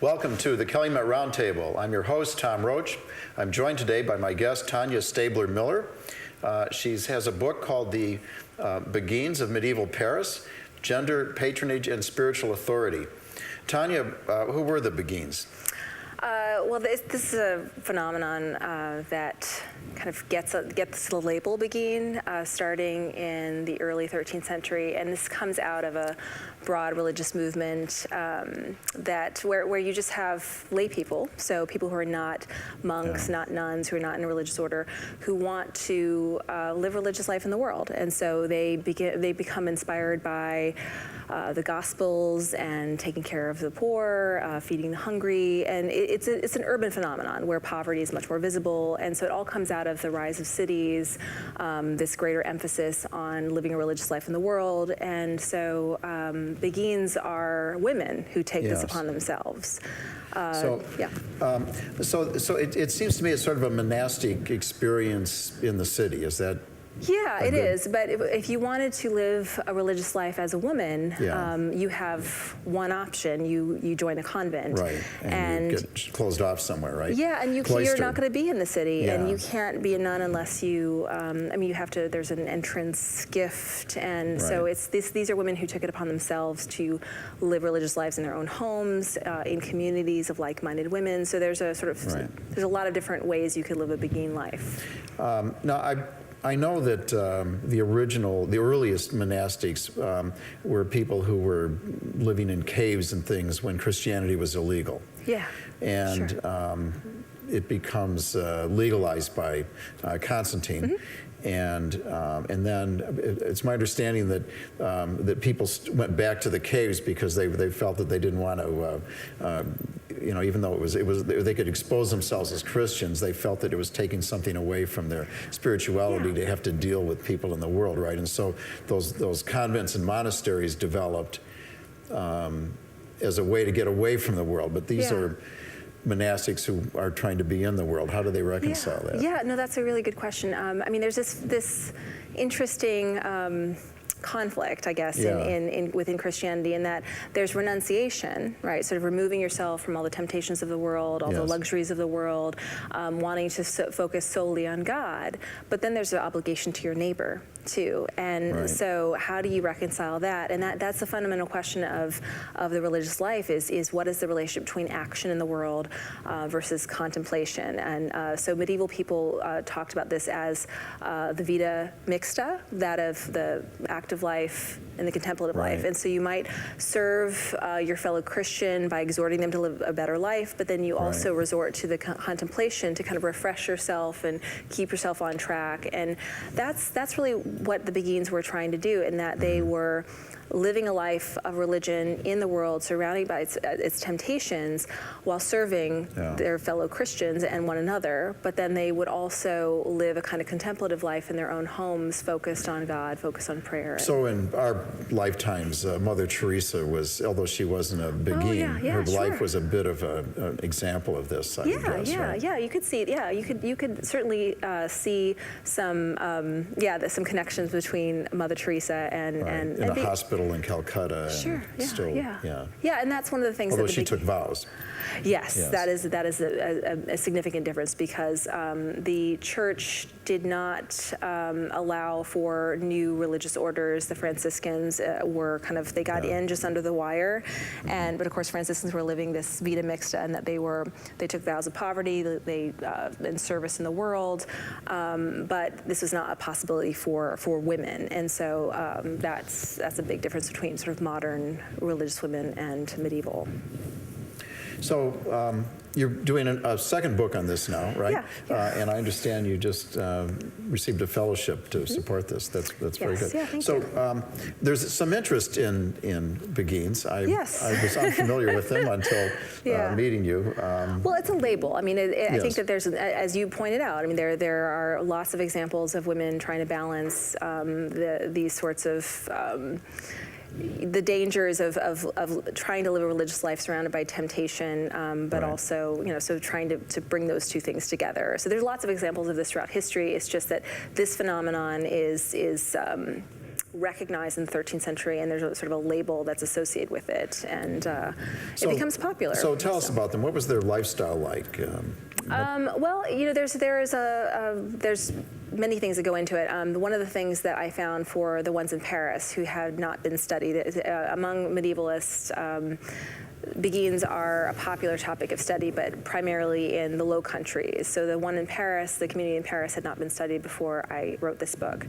Welcome to the Calumet Roundtable. I'm your host, Tom Roach. I'm joined today by my guest, Tanya Stabler Miller. She has a book called The Beguines of Medieval Paris, Gender, Patronage, and Spiritual Authority. Tanya, who were the Beguines? Well, this is a phenomenon that kind of gets the label Beguine starting in the early 13th century, and this comes out of a broad religious movement where you just have lay people, so people who are not monks, not nuns, who are not in a religious order, who want to live religious life in the world, and so they become inspired by the Gospels and taking care of the poor, feeding the hungry, and it's an urban phenomenon where poverty is much more visible, and so it all comes out of the rise of cities, this greater emphasis on living a religious life in the world, and so Beguines are women who take this upon themselves. So it seems to me it's sort of a monastic experience in the city. Is that? Yeah, it is. But if you wanted to live a religious life as a woman, you have one option. You join a convent. Right. And you get closed off somewhere, right? Yeah, and you're not going to be in the city, and you can't be a nun unless you, you have to, there's an entrance gift, and so these are women who took it upon themselves to live religious lives in their own homes, in communities of like-minded women. So there's a sort of, there's a lot of different ways you could live a Beguine life. Now, I know that the earliest monastics were people who were living in caves and things when Christianity was illegal. Yeah. And it becomes legalized by Constantine. And then it's my understanding that that people went back to the caves because they felt that they didn't want to, even though they could expose themselves as Christians, they felt that it was taking something away from their spirituality to have to deal with people in the world, right? And so those convents and monasteries developed as a way to get away from the world. But these are monastics who are trying to be in the world. How do they reconcile that? Yeah, no, that's a really good question. There's this interesting conflict, I guess, within Christianity, in that there's renunciation, right? Sort of removing yourself from all the temptations of the world, all the luxuries of the world, wanting to focus solely on God. But then there's the obligation to your neighbor too, and so how do you reconcile that? And that's the fundamental question of the religious life: is what is the relationship between action in the world versus contemplation? And so medieval people talked about this as the vita mixta, that of the active life and the contemplative life. And so you might serve your fellow Christian by exhorting them to live a better life, but then you also resort to the contemplation to kind of refresh yourself and keep yourself on track. And that's really what the Beguines were trying to do, in that they were living a life of religion in the world, surrounded by its temptations, while serving their fellow Christians and one another. But then they would also live a kind of contemplative life in their own homes, focused on God, focused on prayer. So in our lifetimes, Mother Teresa was, although she wasn't a Beguine, her life was a bit of an example of this. I guess, you could see it. Yeah, you could certainly see some some connections between Mother Teresa and in a hospital in Calcutta. And that's one of the things. Although she took vows. Yes, that is a significant difference, because the church did not allow for new religious orders. The Franciscans were they got in just under the wire, but of course Franciscans were living this vita mixta, and that they took vows of poverty, and service in the world, but this was not a possibility for women, and so that's a big difference between sort of modern religious women and medieval. So you're doing a second book on this now, right? And I understand you just received a fellowship to support this. That's very good. Thank you. There's some interest in Beguines. I was unfamiliar with them until meeting you. Well, it's a label. I think that there's, as you pointed out, there are lots of examples of women trying to balance these sorts of the dangers of trying to live a religious life surrounded by temptation, but also, so trying to bring those two things together. So there's lots of examples of this throughout history. It's just that this phenomenon is recognized in the 13th century, and there's a sort of a label that's associated with it, and it becomes popular. So tell us about them. What was their lifestyle like? Well, there's many things that go into it. One of the things that I found for the ones in Paris who had not been studied among medievalists. Beguines are a popular topic of study, but primarily in the Low Countries. So the one in Paris, the community in Paris, had not been studied before I wrote this book,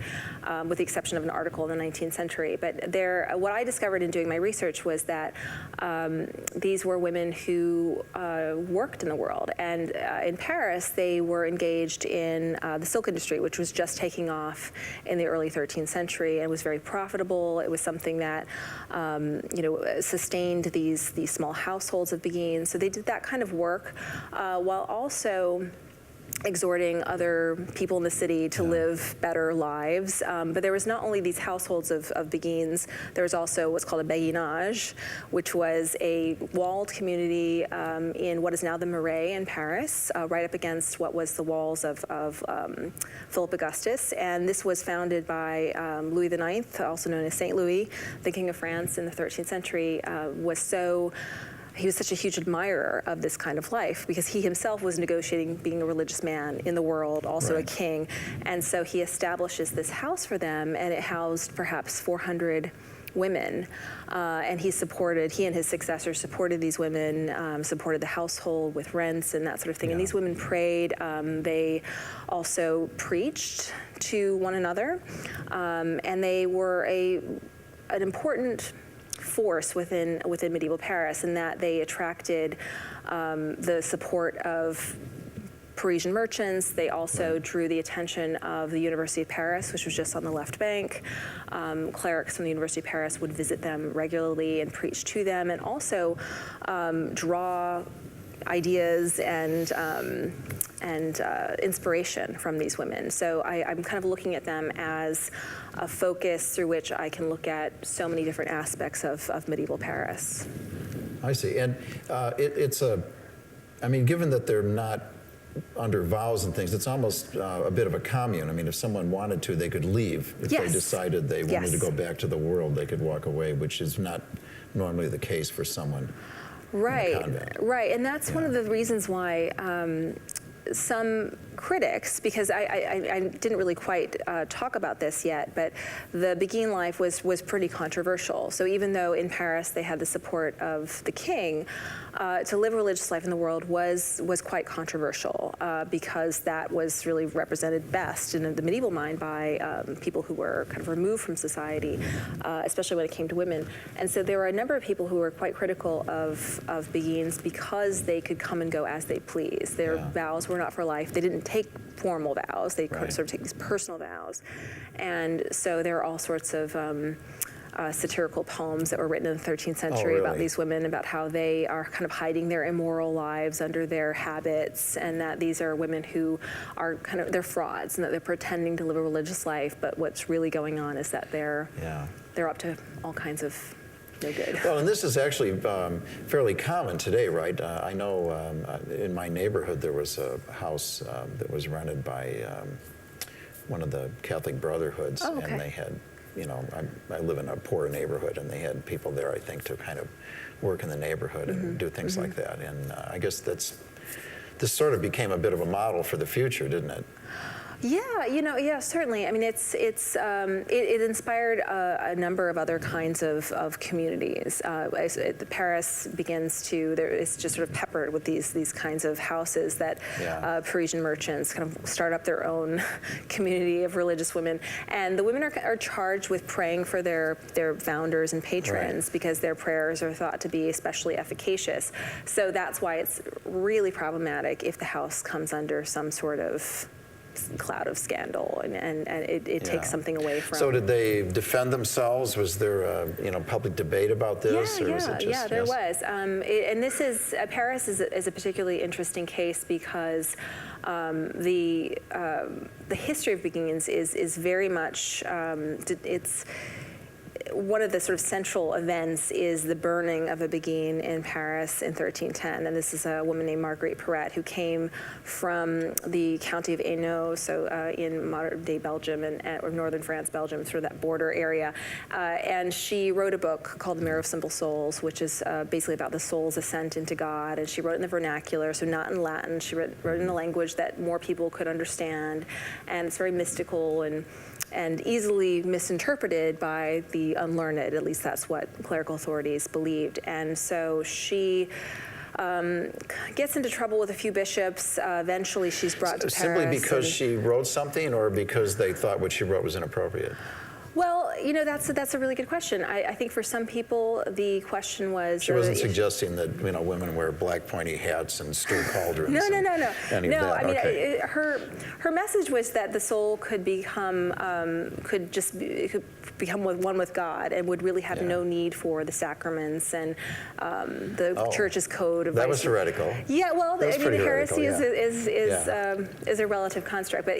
with the exception of an article in the 19th century. But what I discovered in doing my research was that these were women who worked in the world. And in Paris, they were engaged in the silk industry, which was just taking off in the early 13th century and was very profitable. It was something that sustained these small households of beguines. So they did that kind of work while also exhorting other people in the city to live better lives. But there was not only these households of beguines, there was also what's called a béguinage, which was a walled community in what is now the Marais in Paris, right up against what was the walls of Philip Augustus. And this was founded by Louis IX, also known as Saint Louis, the King of France in the 13th century, he was such a huge admirer of this kind of life because he himself was negotiating being a religious man in the world, also a king. And so he establishes this house for them, and it housed perhaps 400 women. And he and his successors supported these women, supported the household with rents and that sort of thing. And these women prayed. They also preached to one another. And they were an important force within medieval Paris, in that they attracted the support of Parisian merchants. They also drew the attention of the University of Paris, which was just on the left bank. Clerics from the University of Paris would visit them regularly and preach to them, and also draw ideas and inspiration from these women. So I'm kind of looking at them as a focus through which I can look at so many different aspects of medieval Paris. I see. And given that they're not under vows and things, it's almost a bit of a commune. I mean, if someone wanted to, they could leave. If they decided they wanted to go back to the world, they could walk away, which is not normally the case for someone. Right, and that's one of the reasons why some critics, because I didn't really quite talk about this yet, but the beguine life was pretty controversial. So even though in Paris they had the support of the king, to live a religious life in the world was quite controversial because that was really represented best in the medieval mind by people who were kind of removed from society, especially when it came to women. And so there were a number of people who were quite critical of beguines because they could come and go as they pleased. Their vows were not for life. They didn't take formal vows. They sort of take these personal vows. And so there are all sorts of satirical poems that were written in the 13th century about these women, about how they are kind of hiding their immoral lives under their habits, and that these are women who are they're frauds, and that they're pretending to live a religious life, but what's really going on is that they're up to all kinds of no good. Well, and this is actually fairly common today, right? I know in my neighborhood there was a house that was rented by one of the Catholic Brotherhoods, and they had, I live in a poor neighborhood, and they had people there, I think, to kind of work in the neighborhood and do things like that. And I guess this sort of became a bit of a model for the future, didn't it? Yeah, certainly. I mean, it inspired a number of other kinds of communities. Paris it's just sort of peppered with these kinds of houses that Parisian merchants kind of start up their own community of religious women. And the women are charged with praying for their founders and patrons because their prayers are thought to be especially efficacious. So that's why it's really problematic if the house comes under some sort of cloud of scandal, and it takes something away from. So did they defend themselves? Was there a public debate about this, or was it just? There was. And this is Paris is a particularly interesting case because the history of beguines is very much one of the sort of central events is the burning of a beguine in Paris in 1310. And this is a woman named Margaret Perrette who came from the county of Hainaut, so in modern-day Belgium or northern France, Belgium, sort of that border area. And she wrote a book called The Mirror of Simple Souls, which is basically about the soul's ascent into God. And she wrote in the vernacular, so not in Latin. She wrote in a language that more people could understand. And it's very mystical and easily misinterpreted by the unlearned. At least that's what clerical authorities believed. And so she gets into trouble with a few bishops. Eventually she's brought to Paris. Simply because she wrote something, or because they thought what she wrote was inappropriate? Well, you know, that's a really good question. I think for some people the question was... She wasn't suggesting that, you know, women wear black pointy hats and stew cauldrons. No. No, I mean, her message was that the soul could become could become one with God and would really have no need for the sacraments and the church's code of... That was heretical. Yeah, well, I mean, heresy is a relative construct, but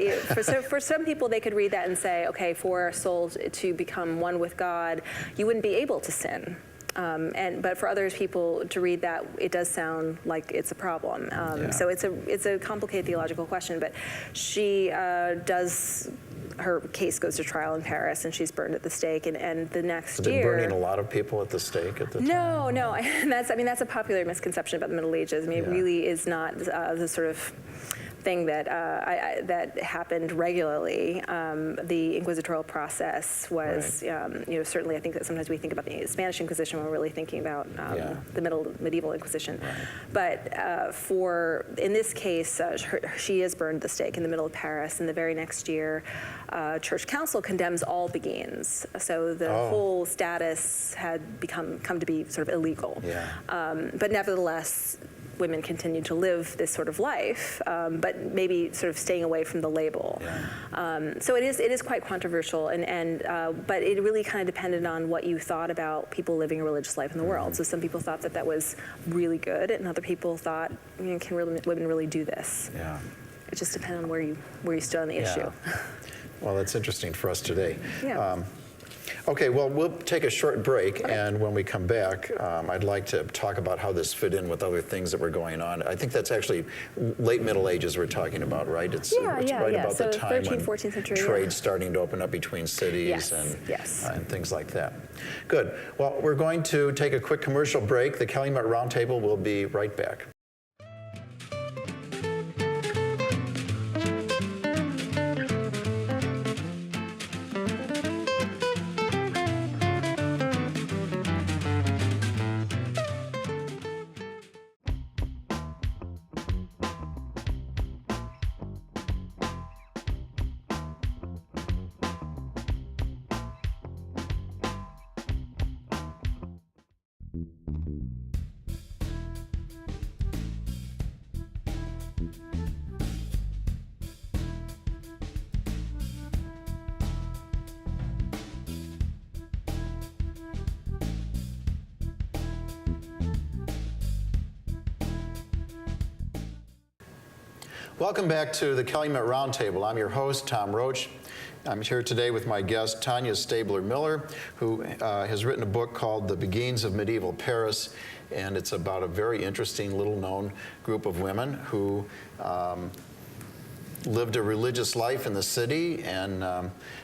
for some people they could read that and say, okay, for a soul to become one with God, you wouldn't be able to sin. But for other people to read that, it does sound like it's a problem. So it's a complicated theological question. But she her case goes to trial in Paris, and she's burned at the stake. And the next year, burning a lot of people at the stake at the time? No. That's a popular misconception about the Middle Ages. I mean, it really is not the sort of thing that that happened regularly. The inquisitorial process was, certainly I think that sometimes we think about the Spanish Inquisition when we're really thinking about the medieval Inquisition. Right. But in this case, she is burned at the stake in the middle of Paris, and the very next year, Church Council condemns all beguines. So the whole status had come to be sort of illegal. But nevertheless, women continue to live this sort of life, but maybe sort of staying away from the label. So it is quite controversial, but it really kind of depended on what you thought about people living a religious life in the world. So some people thought that was really good, and other people thought, can women really do this? Yeah. It just depended on where you stood on the issue. Well, that's interesting for us today. Yeah. Okay, well, we'll take a short break, and when we come back, I'd like to talk about how this fit in with other things that were going on. I think that's actually late Middle Ages we're talking about, right? It's right about so the time 13th, 14th century, when trade's starting to open up between cities and things like that. Good. Well, we're going to take a quick commercial break. The Calumet Roundtable will be right back. Welcome back to the Calumet Roundtable. I'm your host, Tom Roach. I'm here today with my guest, Tanya Stabler Miller, who has written a book called The Beguines of Medieval Paris, and it's about a very interesting, little-known group of women who lived a religious life in the city. And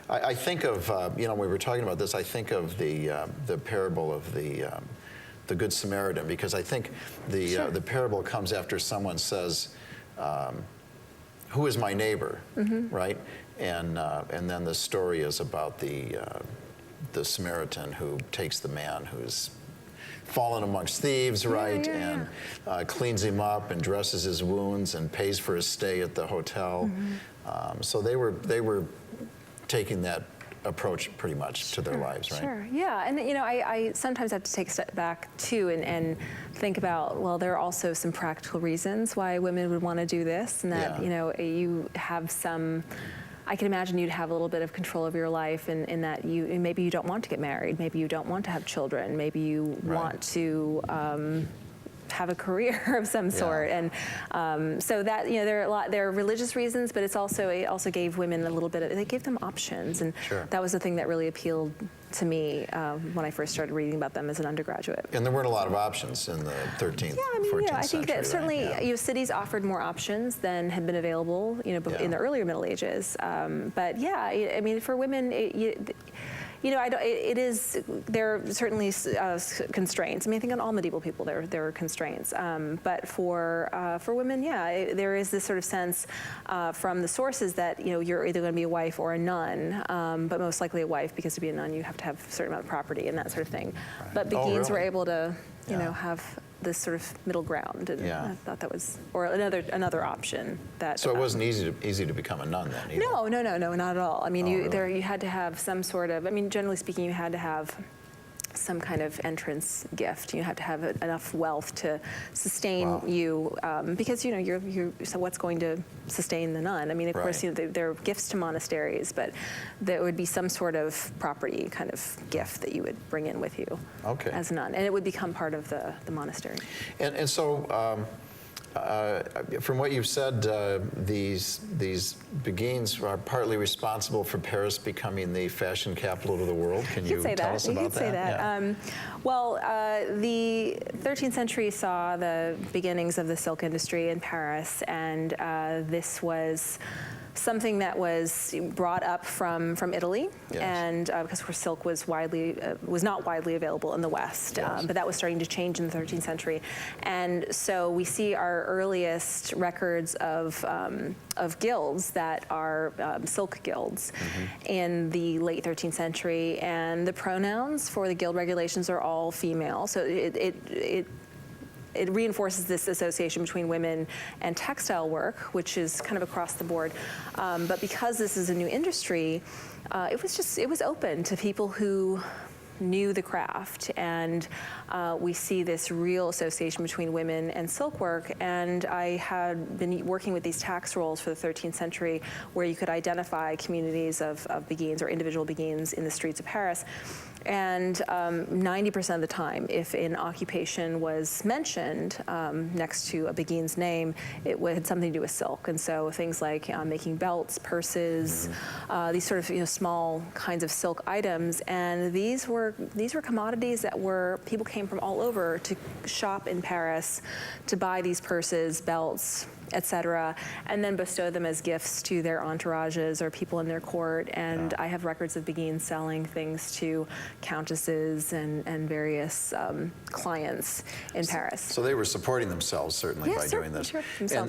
I think of, when we were talking about this, I think of the parable of the Good Samaritan, because I think the parable comes after someone says, who is my neighbor, right? And then the story is about the Samaritan who takes the man who's fallen amongst thieves, right? And cleans him up and dresses his wounds and pays for his stay at the hotel. So they were taking that approach pretty much to their lives, right? Sure, yeah, and I sometimes have to take a step back too and think about, well, there are also some practical reasons why women would want to do this, and that you have some. I can imagine you'd have a little bit of control of your life, in that maybe you don't want to get married, maybe you don't want to have children, maybe you want to have a career of some sort. And so that, there are religious reasons, but it also gave women a little bit of, it gave them options. And that was the thing that really appealed to me when I first started reading about them as an undergraduate. And there weren't a lot of options in the 13th, 14th I think that certainly cities offered more options than had been available, in the earlier Middle Ages. But I mean, for women, there are certainly constraints. I mean, I think on all medieval people there are constraints. But for women, there is this sort of sense from the sources that you're either going to be a wife or a nun, but most likely a wife, because to be a nun you have to have a certain amount of property and that sort of thing. Right. But Beguines were able to, have this sort of middle ground, and I thought that was, or another option that. So it wasn't easy to become a nun then either. No, not at all. I mean, you had to have some sort of. I mean, generally speaking, you had to have some kind of entrance gift. You have to have enough wealth to sustain you, because so what's going to sustain the nun? I mean, of course, there are gifts to monasteries, but there would be some sort of property kind of gift that you would bring in with you as a nun, and it would become part of the monastery. And so. From what you've said, these Beguines are partly responsible for Paris becoming the fashion capital of the world. Can you tell us about that? You could say that. Well, the 13th century saw the beginnings of the silk industry in Paris, and this was something that was brought up from Italy, and because silk was not widely available in the West, but that was starting to change in the 13th century, and so we see our earliest records of guilds that are silk guilds in the late 13th century, and the pronouns for the guild regulations are all female, so it reinforces this association between women and textile work, which is kind of across the board. But because this is a new industry, it was open to people who knew the craft, and we see this real association between women and silk work. And I had been working with these tax rolls for the 13th century, where you could identify communities of Beguines or individual Beguines in the streets of Paris. And 90% of the time, if an occupation was mentioned next to a Beguine's name, it had something to do with silk. And so things like making belts, purses, these sort of small kinds of silk items. And these were commodities that people came from all over to shop in Paris to buy these purses, belts, etc., and then bestow them as gifts to their entourages or people in their court. And I have records of Beguines selling things to countesses and various clients in Paris. So they were supporting themselves, certainly, by doing this. Sure.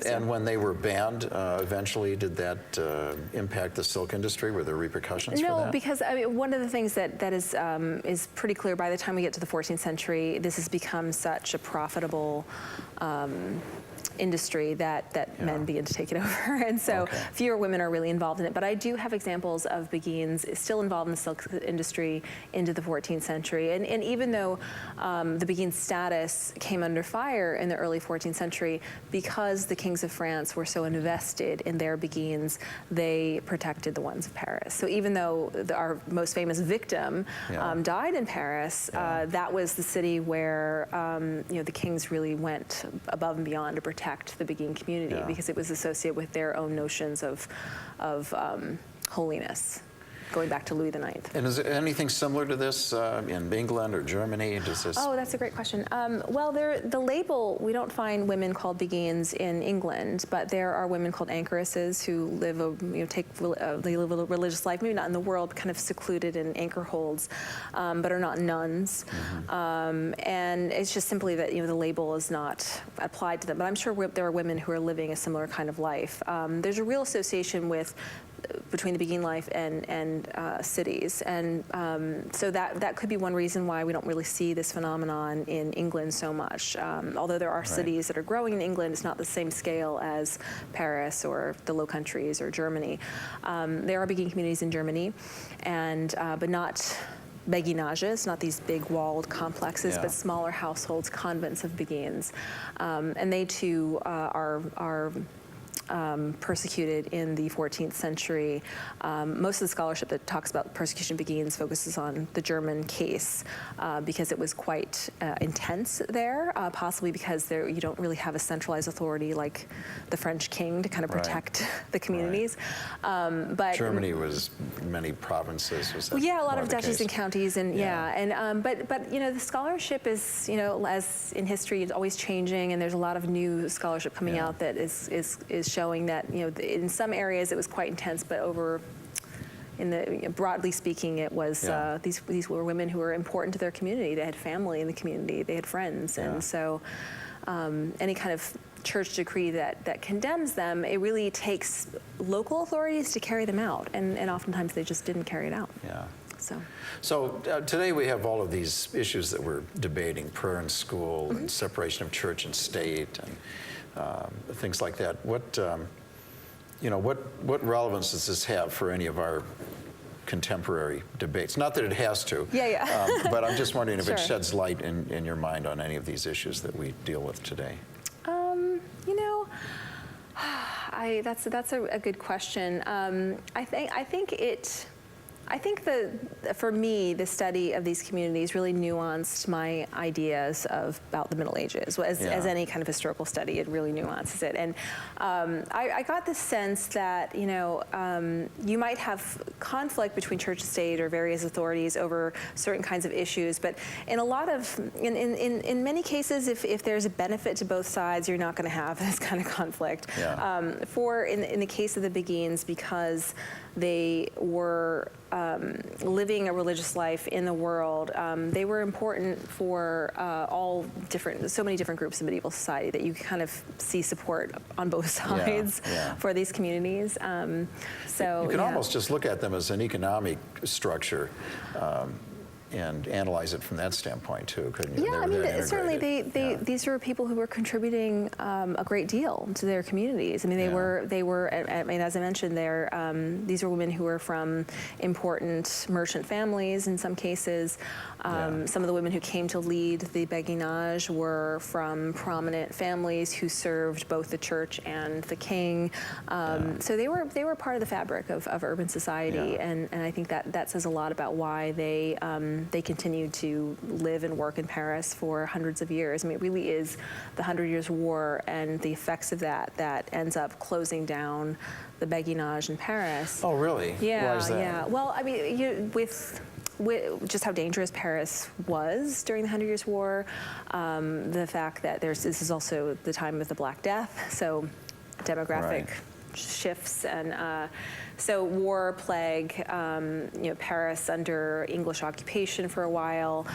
And when they were banned, eventually, did that impact the silk industry? Were there repercussions for that? No, because one of the things that is pretty clear, by the time we get to the 14th century, this has become such a profitable industry that men begin to take it over, and so fewer women are really involved in it. But I do have examples of Beguines still involved in the silk industry into the 14th century, and even though the Beguine status came under fire in the early 14th century, because the kings of France were so invested in their Beguines, they protected the ones of Paris. So even though our most famous victim died in Paris, that was the city where the kings really went above and beyond to protect the Beguine community, because it was associated with their own notions of holiness, going back to Louis IX. And is there anything similar to this in England or Germany? Does this? Oh, that's a great question. Well, the label, we don't find women called Beguines in England, but there are women called anchoresses who live they live a religious life, maybe not in the world, but kind of secluded in anchor holds, but are not nuns. And it's just simply that the label is not applied to them. But I'm sure there are women who are living a similar kind of life. There's a real association between the Beguine life and cities, and so that could be one reason why we don't really see this phenomenon in England so much. Although there are cities that are growing in England, it's not the same scale as Paris or the Low Countries or Germany. There are Beguine communities in Germany, and but not beguinages, not these big walled complexes, but smaller households, convents of Beguines, and they too are persecuted in the 14th century. Most of the scholarship that talks about persecution of Beguines focuses on the German case because it was quite intense there, possibly because you don't really have a centralized authority like the French king to kind of protect the communities. But Germany was many provinces. Was that yeah, a lot of duchies case? And counties, and but you know, the scholarship is, you know, as in history, it's always changing, and there's a lot of new scholarship coming out that is showing that, you know, in some areas it was quite intense, but broadly speaking, it was these were women who were important to their community. They had family in the community. They had friends, and so any kind of church decree that condemns them, it really takes local authorities to carry them out, and oftentimes they just didn't carry it out. Yeah. So today we have all of these issues that we're debating: prayer in school, and separation of church and state, and things like that. What relevance does this have for any of our contemporary debates? Not that it has to. But I'm just wondering if it sheds light in your mind on any of these issues that we deal with today. You know, that's a good question. I think for me, the study of these communities really nuanced my ideas about the Middle Ages. As any kind of historical study, it really nuances it. And I got the sense that, you know, you might have conflict between church and state or various authorities over certain kinds of issues, but in many cases, if there's a benefit to both sides, you're not going to have this kind of conflict. In the case of the Beguines, because they were living a religious life in the world, they were important for so many different groups in medieval society that you kind of see support on both sides for these communities. So you can almost just look at them as an economic structure. And analyze it from that standpoint too, couldn't you? Yeah, I mean, certainly these were people who were contributing a great deal to their communities. I mean, they were. I mean, as I mentioned, these were women who were from important merchant families in some cases. Some of the women who came to lead the beguinage were from prominent families who served both the church and the king. So they were part of the fabric of urban society, and I think that says a lot about why they continued to live and work in Paris for hundreds of years. I mean, it really is the 100 Years' War and the effects of that ends up closing down the beguinage in Paris. Oh, really? Yeah, Why is that? yeah. Well, I mean, with just how dangerous Paris was during the 100 Years' War, the fact that this is also the time of the Black Death, so demographic shifts, and so war, plague, Paris under English occupation for a while,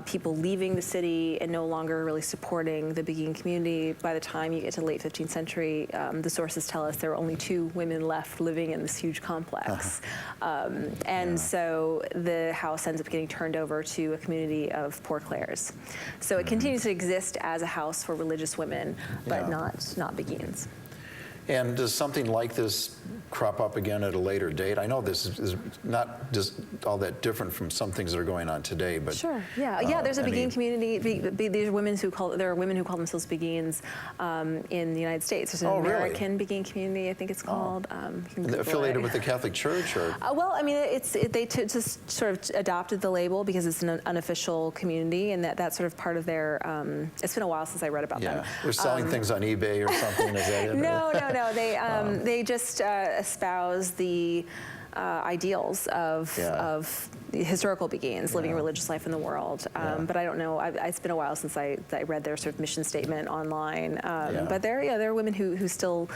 people leaving the city and no longer really supporting the Beguine community. By the time you get to the late 15th century, the sources tell us there were only 2 women left living in this huge complex. So the house ends up getting turned over to a community of Poor Clares. So it continues to exist as a house for religious women, but not Beguines. And does something like this crop up again at a later date? I know this is not just all that different from some things that are going on today, but sure, there's a Beguine community. There are women who call themselves Beguines in the United States. There's an American Beguine community, I think it's called. Affiliated with the Catholic Church, or? Well, I mean, they just sort of adopted the label because it's an unofficial community, and that's sort of part of their. It's been a while since I read about them. They're selling things on eBay or something. Is that it? No. They just espouse the ideals of the historical Beguines living a religious life in the world. But I don't know. It's been a while since I read their sort of mission statement online. But there are women who still,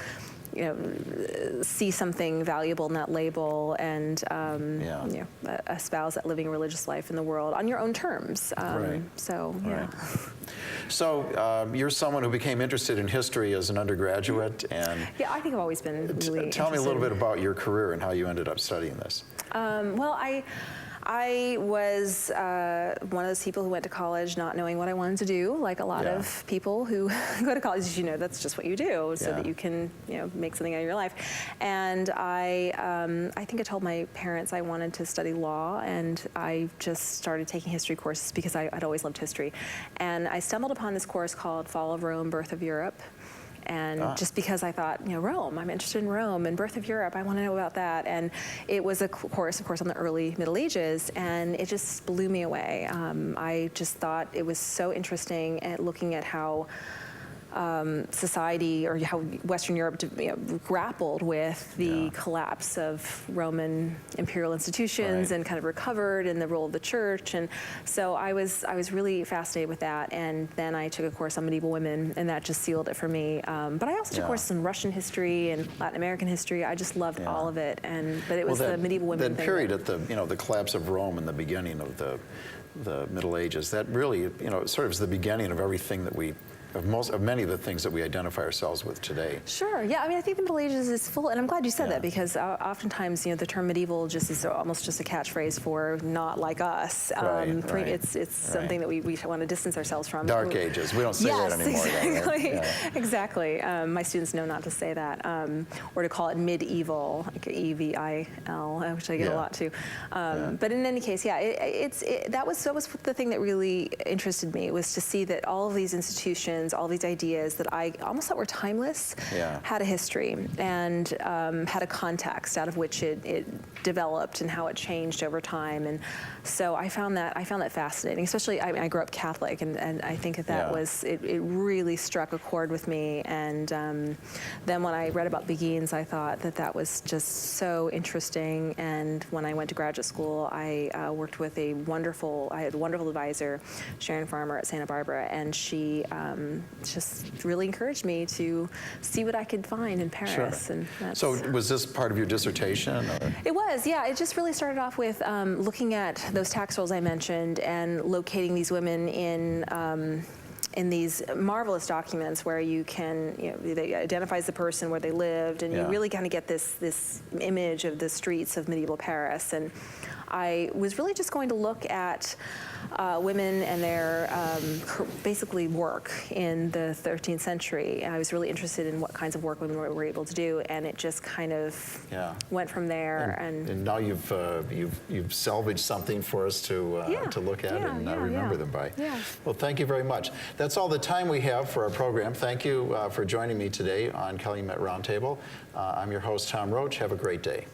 see something valuable in that label and espouse that living a religious life in the world on your own terms. So you're someone who became interested in history as an undergraduate, and I think I've always been really tell me a little bit about your career and how you ended up studying this. Well, I was one of those people who went to college not knowing what I wanted to do, like a lot of people who go to college. That's just what you do, so that you can, make something out of your life. And I think I told my parents I wanted to study law, and I just started taking history courses because I'd always loved history. And I stumbled upon this course called Fall of Rome, Birth of Europe. and just because I thought, Rome, I'm interested in Rome and birth of Europe, I want to know about that. And it was a course, of course, on the early Middle Ages, and it just blew me away. I just thought it was so interesting at looking at how society, or how Western Europe grappled with the collapse of Roman imperial institutions and kind of recovered, and the role of the church. And so I was really fascinated with that. And then I took a course on medieval women, and that just sealed it for me. But I also took courses in Russian history and Latin American history. I just loved all of it. But it was the medieval women that thing. Period at the collapse of Rome and the beginning of the Middle Ages, that really sort of is the beginning of everything that of many of the things that we identify ourselves with today. Sure. Yeah. I mean, I think the Middle Ages is full, and I'm glad you said that, because oftentimes, the term medieval just is almost just a catchphrase for not like us. It's something that we want to distance ourselves from. Dark Ages. We don't say that anymore. Exactly. Though, right? Exactly. My students know not to say that, or to call it medieval, like EVIL, which I get a lot too. But in any case, that was the thing that really interested me, was to see that all of these institutions, all these ideas that I almost thought were timeless, had a history and had a context out of which it developed and how it changed over time. And so I found that fascinating. Especially, I grew up Catholic, and I think that was it really struck a chord with me. And then when I read about Beguines, I thought that was just so interesting. And when I went to graduate school, I worked with I had a wonderful advisor, Sharon Farmer at Santa Barbara, and she just really encouraged me to see what I could find in Paris. Sure. And so was this part of your dissertation? Or? It was, yeah. It just really started off with looking at those tax rolls I mentioned and locating these women in these marvelous documents where you can, they identifies the person, where they lived, and you really kind of get this image of the streets of medieval Paris. And I was really just going to look at women and their basically work in the 13th century. I was really interested in what kinds of work women were able to do, and it just kind of went from there. And now you've salvaged something for us to look at and remember them by. Yeah. Well, thank you very much. That's all the time we have for our program. Thank you for joining me today on Calumet Roundtable. I'm your host, Tom Roach. Have a great day.